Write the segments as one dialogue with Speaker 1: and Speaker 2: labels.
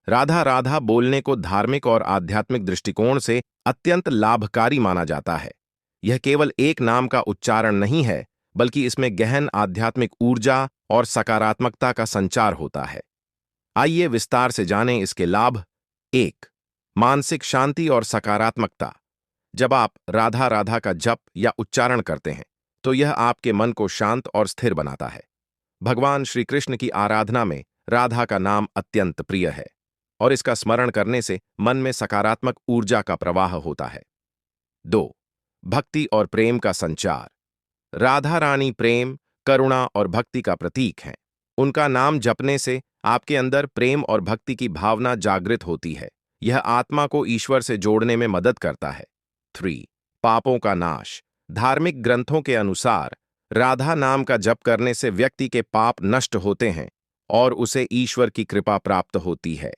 Speaker 1: राधा राधा बोलने को धार्मिक और आध्यात्मिक दृष्टिकोण से अत्यंत लाभकारी माना जाता है। यह केवल एक नाम का उच्चारण नहीं है, बल्कि इसमें गहन आध्यात्मिक ऊर्जा और सकारात्मकता का संचार होता है। आइए विस्तार से जानें इसके लाभ। 1. मानसिक शांति और सकारात्मकता। जब आप राधा राधा का जप या उच्चारण करते हैं, तो यह आपके मन को शांत और स्थिर बनाता है। भगवान श्री कृष्ण की आराधना में राधा का नाम अत्यंत प्रिय है और इसका स्मरण करने से मन में सकारात्मक ऊर्जा का प्रवाह होता है। 2. भक्ति और प्रेम का संचार। राधा रानी प्रेम, करुणा और भक्ति का प्रतीक हैं। उनका नाम जपने से आपके अंदर प्रेम और भक्ति की भावना जागृत होती है। यह आत्मा को ईश्वर से जोड़ने में मदद करता है। 3. पापों का नाश। धार्मिक ग्रंथों के अनुसार राधा नाम का जप करने से व्यक्ति के पाप नष्ट होते हैं और उसे ईश्वर की कृपा प्राप्त होती है।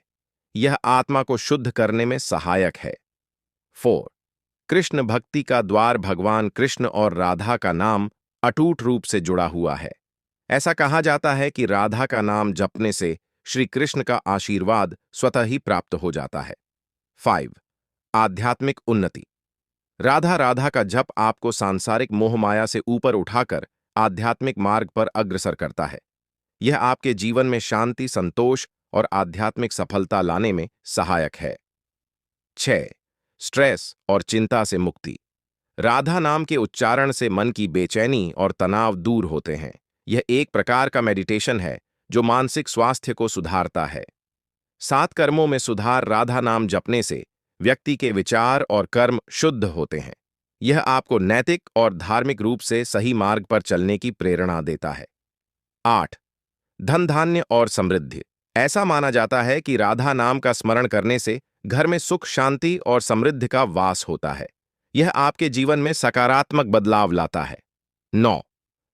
Speaker 1: यह आत्मा को शुद्ध करने में सहायक है। 4. कृष्ण भक्ति का द्वार। भगवान कृष्ण और राधा का नाम अटूट रूप से जुड़ा हुआ है। ऐसा कहा जाता है कि राधा का नाम जपने से श्री कृष्ण का आशीर्वाद स्वतः ही प्राप्त हो जाता है। 5. आध्यात्मिक उन्नति। राधा राधा का जप आपको सांसारिक मोहमाया से ऊपर उठाकर आध्यात्मिक मार्ग पर अग्रसर करता है। यह आपके जीवन में शांति, संतोष और आध्यात्मिक सफलता लाने में सहायक है। 6. स्ट्रेस और चिंता से मुक्ति। राधा नाम के उच्चारण से मन की बेचैनी और तनाव दूर होते हैं। यह एक प्रकार का मेडिटेशन है जो मानसिक स्वास्थ्य को सुधारता है। 7 कर्मों में सुधार। राधा नाम जपने से व्यक्ति के विचार और कर्म शुद्ध होते हैं। यह आपको नैतिक और धार्मिक रूप से सही मार्ग पर चलने की प्रेरणा देता है। 8. धन धान्य और समृद्धि। ऐसा माना जाता है कि राधा नाम का स्मरण करने से घर में सुख, शांति और समृद्धि का वास होता है। यह आपके जीवन में सकारात्मक बदलाव लाता है। 9.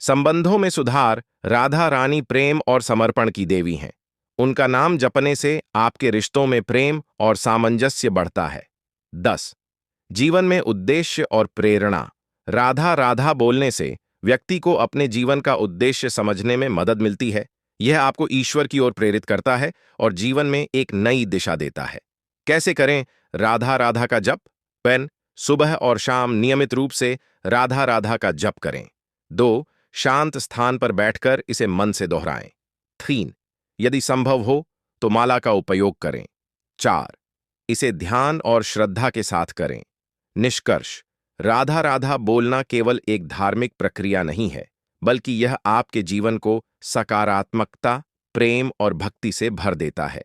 Speaker 1: संबंधों में सुधार। राधा रानी प्रेम और समर्पण की देवी हैं। उनका नाम जपने से आपके रिश्तों में प्रेम और सामंजस्य बढ़ता है। 10. जीवन में उद्देश्य और प्रेरणा। राधा राधा बोलने से व्यक्ति को अपने जीवन का उद्देश्य समझने में मदद मिलती है। यह आपको ईश्वर की ओर प्रेरित करता है और जीवन में एक नई दिशा देता है। कैसे करें राधा राधा का जप? पेन, सुबह और शाम नियमित रूप से राधा राधा का जप करें। 2. शांत स्थान पर बैठकर इसे मन से दोहराएं। 3. यदि संभव हो तो माला का उपयोग करें। 4. इसे ध्यान और श्रद्धा के साथ करें। निष्कर्ष: राधा राधा बोलना केवल एक धार्मिक प्रक्रिया नहीं है, बल्कि यह आपके जीवन को सकारात्मकता, प्रेम और भक्ति से भर देता है।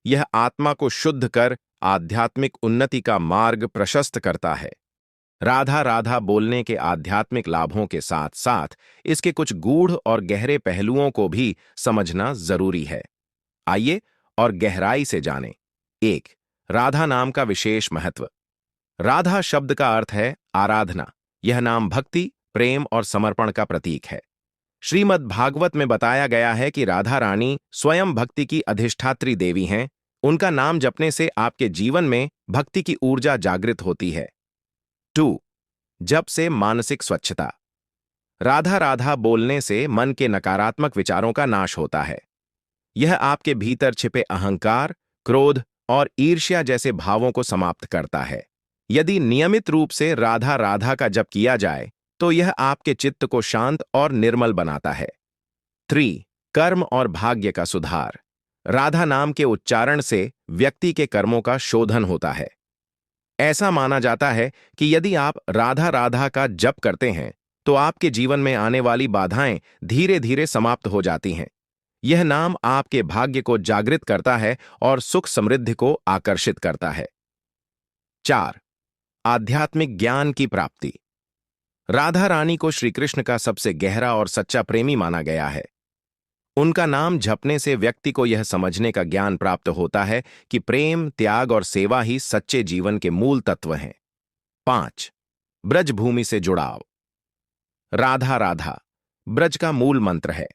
Speaker 1: यह आत्मा को शुद्ध कर आध्यात्मिक उन्नति का मार्ग प्रशस्त करता है। राधा राधा बोलने के आध्यात्मिक लाभों के साथ साथ इसके कुछ गूढ़ और गहरे पहलुओं को भी समझना जरूरी है। आइए और गहराई से जानें। 1. राधा नाम का विशेष महत्व। राधा शब्द का अर्थ है आराधना। यह नाम भक्ति, प्रेम और समर्पण का प्रतीक है। श्रीमद् भागवत में बताया गया है कि राधा रानी स्वयं भक्ति की अधिष्ठात्री देवी हैं। उनका नाम जपने से आपके जीवन में भक्ति की ऊर्जा जागृत होती है। 2. जप से मानसिक स्वच्छता। राधा राधा बोलने से मन के नकारात्मक विचारों का नाश होता है। यह आपके भीतर छिपे अहंकार, क्रोध और ईर्ष्या जैसे भावों को समाप्त करता है। यदि नियमित रूप से राधा राधा का जप किया जाए तो यह आपके चित्त को शांत और निर्मल बनाता है। 3. कर्म और भाग्य का सुधार। राधा नाम के उच्चारण से व्यक्ति के कर्मों का शोधन होता है। ऐसा माना जाता है कि यदि आप राधा राधा का जप करते हैं तो आपके जीवन में आने वाली बाधाएं धीरे धीरे समाप्त हो जाती हैं। यह नाम आपके भाग्य को जागृत करता है और सुख समृद्धि को आकर्षित करता है। 4. आध्यात्मिक ज्ञान की प्राप्ति। राधा रानी को श्री कृष्ण का सबसे गहरा और सच्चा प्रेमी माना गया है। उनका नाम जपने से व्यक्ति को यह समझने का ज्ञान प्राप्त होता है कि प्रेम, त्याग और सेवा ही सच्चे जीवन के मूल तत्व हैं। 5. ब्रजभूमि से जुड़ाव। राधा राधा ब्रज का मूल मंत्र है।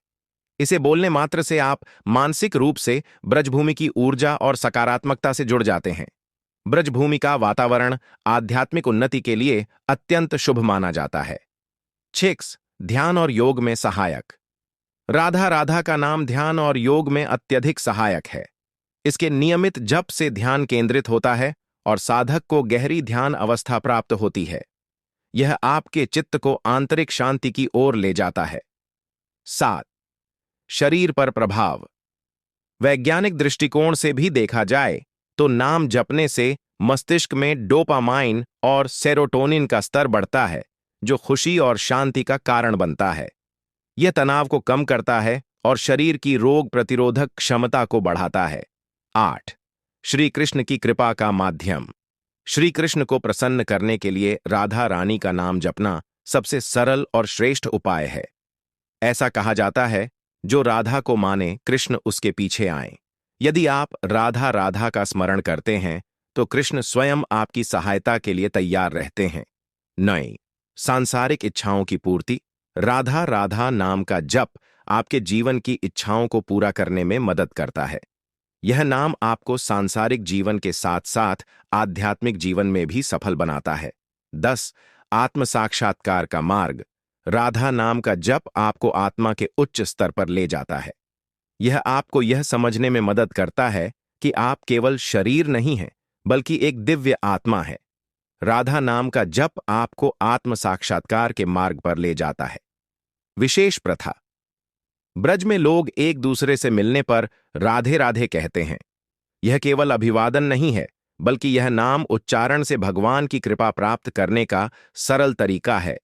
Speaker 1: इसे बोलने मात्र से आप मानसिक रूप से ब्रजभूमि की ऊर्जा और सकारात्मकता से जुड़ जाते हैं। ब्रजभूमि का वातावरण आध्यात्मिक उन्नति के लिए अत्यंत शुभ माना जाता है। 6. ध्यान और योग में सहायक। राधा राधा का नाम ध्यान और योग में अत्यधिक सहायक है। इसके नियमित जप से ध्यान केंद्रित होता है और साधक को गहरी ध्यान अवस्था प्राप्त होती है। यह आपके चित्त को आंतरिक शांति की ओर ले जाता है। 7. शरीर पर प्रभाव। वैज्ञानिक दृष्टिकोण से भी देखा जाए तो नाम जपने से मस्तिष्क में डोपामाइन और सेरोटोनिन का स्तर बढ़ता है, जो खुशी और शांति का कारण बनता है। यह तनाव को कम करता है और शरीर की रोग प्रतिरोधक क्षमता को बढ़ाता है। 8. श्री कृष्ण की कृपा का माध्यम। श्री कृष्ण को प्रसन्न करने के लिए राधा रानी का नाम जपना सबसे सरल और श्रेष्ठ उपाय है। ऐसा कहा जाता है, जो राधा को माने कृष्ण उसके पीछे आए। यदि आप राधा राधा का स्मरण करते हैं तो कृष्ण स्वयं आपकी सहायता के लिए तैयार रहते हैं। 9. सांसारिक इच्छाओं की पूर्ति। राधा राधा नाम का जप आपके जीवन की इच्छाओं को पूरा करने में मदद करता है। यह नाम आपको सांसारिक जीवन के साथ साथ आध्यात्मिक जीवन में भी सफल बनाता है। 10. आत्म साक्षात्कार का मार्ग। राधा नाम का जप आपको आत्मा के उच्च स्तर पर ले जाता है। यह आपको यह समझने में मदद करता है कि आप केवल शरीर नहीं हैं, बल्कि एक दिव्य आत्मा है। राधा नाम का जप आपको आत्म साक्षात्कार के मार्ग पर ले जाता है। विशेष प्रथा। ब्रज में लोग एक दूसरे से मिलने पर राधे राधे कहते हैं। यह केवल अभिवादन नहीं है, बल्कि यह नाम उच्चारण से भगवान की कृपा प्राप्त करने का सरल तरीका है।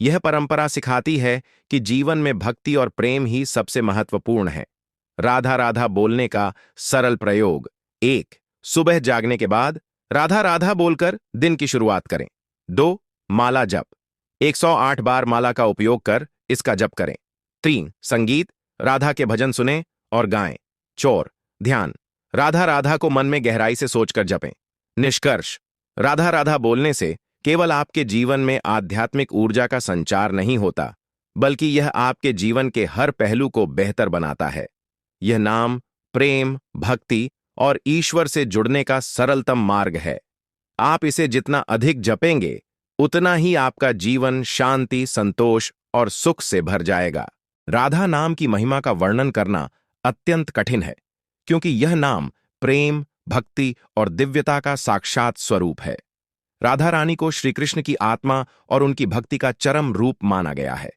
Speaker 1: यह परंपरा सिखाती है कि जीवन में भक्ति और प्रेम ही सबसे महत्वपूर्ण है। राधा राधा बोलने का सरल प्रयोग। 1. सुबह जागने के बाद राधा राधा बोलकर दिन की शुरुआत करें। 2. माला जप। 108 बार माला का उपयोग कर इसका जप करें। 3. संगीत। राधा के भजन सुनें और गाएं। 4. ध्यान। राधा राधा को मन में गहराई से सोचकर जपें। निष्कर्ष। राधा राधा बोलने से केवल आपके जीवन में आध्यात्मिक ऊर्जा का संचार नहीं होता, बल्कि यह आपके जीवन के हर पहलू को बेहतर बनाता है। यह नाम प्रेम, भक्ति और ईश्वर से जुड़ने का सरलतम मार्ग है। आप इसे जितना अधिक जपेंगे, उतना ही आपका जीवन शांति, संतोष और सुख से भर जाएगा। राधा नाम की महिमा का वर्णन करना अत्यंत कठिन है, क्योंकि यह नाम प्रेम, भक्ति और दिव्यता का साक्षात स्वरूप है। राधा रानी को श्री कृष्ण की आत्मा और उनकी भक्ति का चरम रूप माना गया है।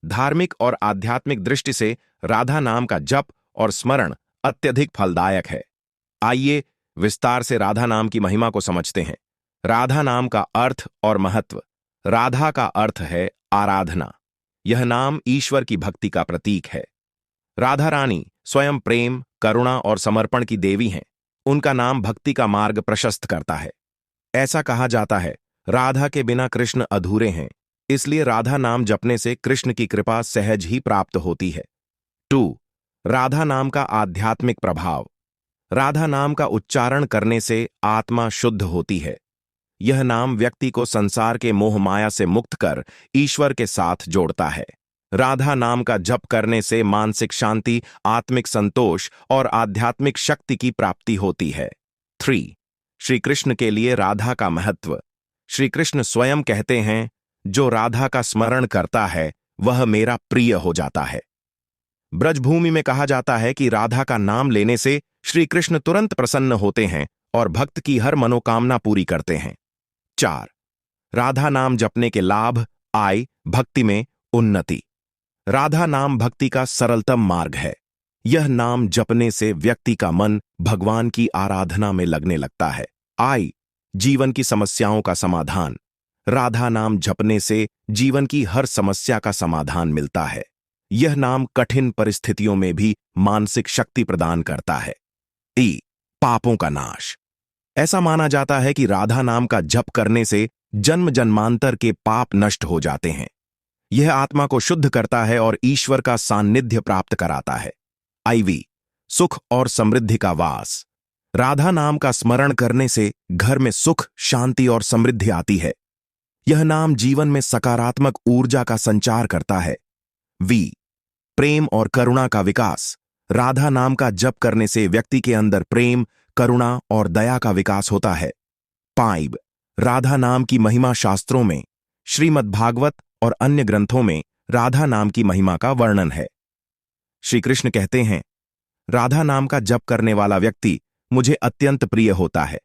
Speaker 1: धार्मिक और आध्यात्मिक दृष्टि से राधा नाम का जप और स्मरण अत्यधिक फलदायक है। आइए विस्तार से राधा नाम की महिमा को समझते हैं। राधा नाम का अर्थ और महत्व। राधा का अर्थ है आराधना। यह नाम ईश्वर की भक्ति का प्रतीक है। राधा रानी स्वयं प्रेम, करुणा और समर्पण की देवी हैं। उनका नाम भक्ति का मार्ग प्रशस्त करता है। ऐसा कहा जाता है, राधा के बिना कृष्ण अधूरे हैं, इसलिए राधा नाम जपने से कृष्ण की कृपा सहज ही प्राप्त होती है। 2. राधा नाम का आध्यात्मिक प्रभाव। राधा नाम का उच्चारण करने से आत्मा शुद्ध होती है। यह नाम व्यक्ति को संसार के मोह माया से मुक्त कर ईश्वर के साथ जोड़ता है। राधा नाम का जप करने से मानसिक शांति, आत्मिक संतोष और आध्यात्मिक शक्ति की प्राप्ति होती है। 3. श्री कृष्ण के लिए राधा का महत्व। श्री कृष्ण स्वयं कहते हैं, जो राधा का स्मरण करता है वह मेरा प्रिय हो जाता है। ब्रजभूमि में कहा जाता है कि राधा का नाम लेने से श्री कृष्ण तुरंत प्रसन्न होते हैं और भक्त की हर मनोकामना पूरी करते हैं। 4. राधा नाम जपने के लाभ। आय, भक्ति में उन्नति। राधा नाम भक्ति का सरलतम मार्ग है। यह नाम जपने से व्यक्ति का मन भगवान की आराधना में लगने लगता है। आय, जीवन की समस्याओं का समाधान। राधा नाम जपने से जीवन की हर समस्या का समाधान मिलता है। यह नाम कठिन परिस्थितियों में भी मानसिक शक्ति प्रदान करता है। ई, पापों का नाश। ऐसा माना जाता है कि राधा नाम का जप करने से जन्म जन्मांतर के पाप नष्ट हो जाते हैं। यह आत्मा को शुद्ध करता है और ईश्वर का सान्निध्य प्राप्त कराता है। IV, सुख और समृद्धि का वास। राधा नाम का स्मरण करने से घर में सुख, शांति और समृद्धि आती है। यह नाम जीवन में सकारात्मक ऊर्जा का संचार करता है। V, प्रेम और करुणा का विकास। राधा नाम का जप करने से व्यक्ति के अंदर प्रेम, करुणा और दया का विकास होता है। 5, राधा नाम की महिमा। शास्त्रों में, श्रीमद् भागवत और अन्य ग्रंथों में राधा नाम की महिमा का वर्णन है। श्री कृष्ण कहते हैं, राधा नाम का जप करने वाला व्यक्ति मुझे अत्यंत प्रिय होता है।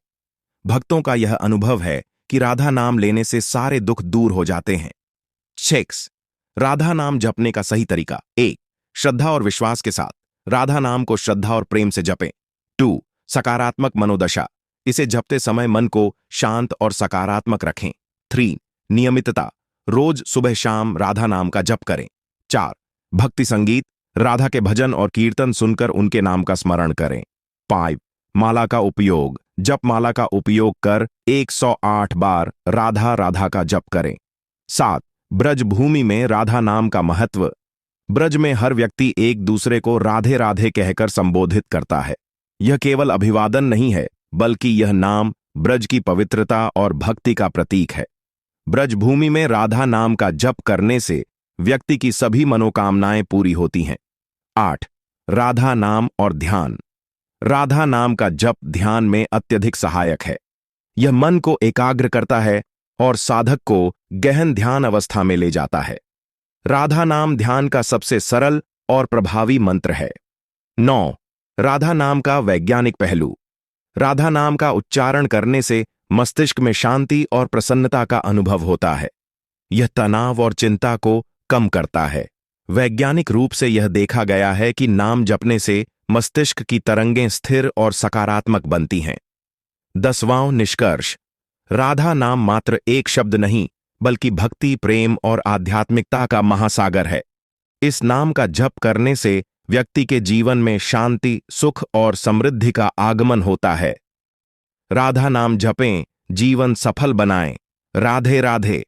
Speaker 1: भक्तों का यह अनुभव है कि राधा नाम लेने से सारे दुख दूर हो जाते हैं। 6 राधा नाम जपने का सही तरीका। 1 श्रद्धा और विश्वास के साथ राधा नाम को श्रद्धा और प्रेम से जपें। 2 सकारात्मक मनोदशा, इसे जपते समय मन को शांत और सकारात्मक रखें। 3 नियमितता, रोज सुबह शाम राधा नाम का जप करें। 4 भक्ति संगीत, राधा के भजन और कीर्तन सुनकर उनके नाम का स्मरण करें। 5 माला का उपयोग, जप माला का उपयोग कर 108 बार राधा राधा का जप करें। 7 ब्रज भूमि में राधा नाम का महत्व, ब्रज में हर व्यक्ति एक दूसरे को राधे राधे कहकर संबोधित करता है। यह केवल अभिवादन नहीं है, बल्कि यह नाम ब्रज की पवित्रता और भक्ति का प्रतीक है। ब्रज भूमि में राधा नाम का जप करने से व्यक्ति की सभी मनोकामनाएं पूरी होती हैं। 8 राधा नाम और ध्यान, राधा नाम का जप ध्यान में अत्यधिक सहायक है। यह मन को एकाग्र करता है और साधक को गहन ध्यान अवस्था में ले जाता है। राधा नाम ध्यान का सबसे सरल और प्रभावी मंत्र है। 9 राधा नाम का वैज्ञानिक पहलू, राधा नाम का उच्चारण करने से मस्तिष्क में शांति और प्रसन्नता का अनुभव होता है। यह तनाव और चिंता को कम करता है। वैज्ञानिक रूप से यह देखा गया है कि नाम जपने से मस्तिष्क की तरंगें स्थिर और सकारात्मक बनती हैं। 10वां निष्कर्ष, राधा नाम मात्र एक शब्द नहीं, बल्कि भक्ति, प्रेम और आध्यात्मिकता का महासागर है। इस नाम का जप करने से व्यक्ति के जीवन में शांति, सुख और समृद्धि का आगमन होता है। राधा नाम जपें, जीवन सफल बनाएं। राधे राधे।